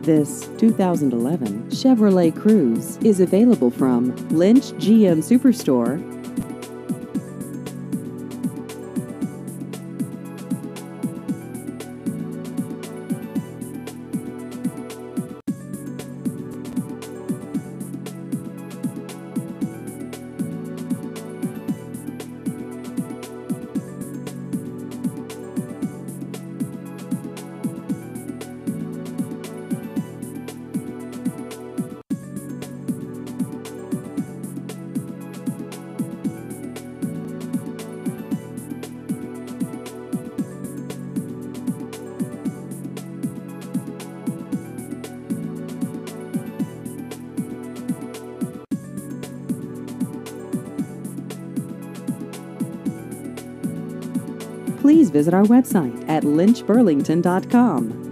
This 2011 Chevrolet Cruze is available from Lynch GM Superstore. Please visit our website at lynchburlington.com.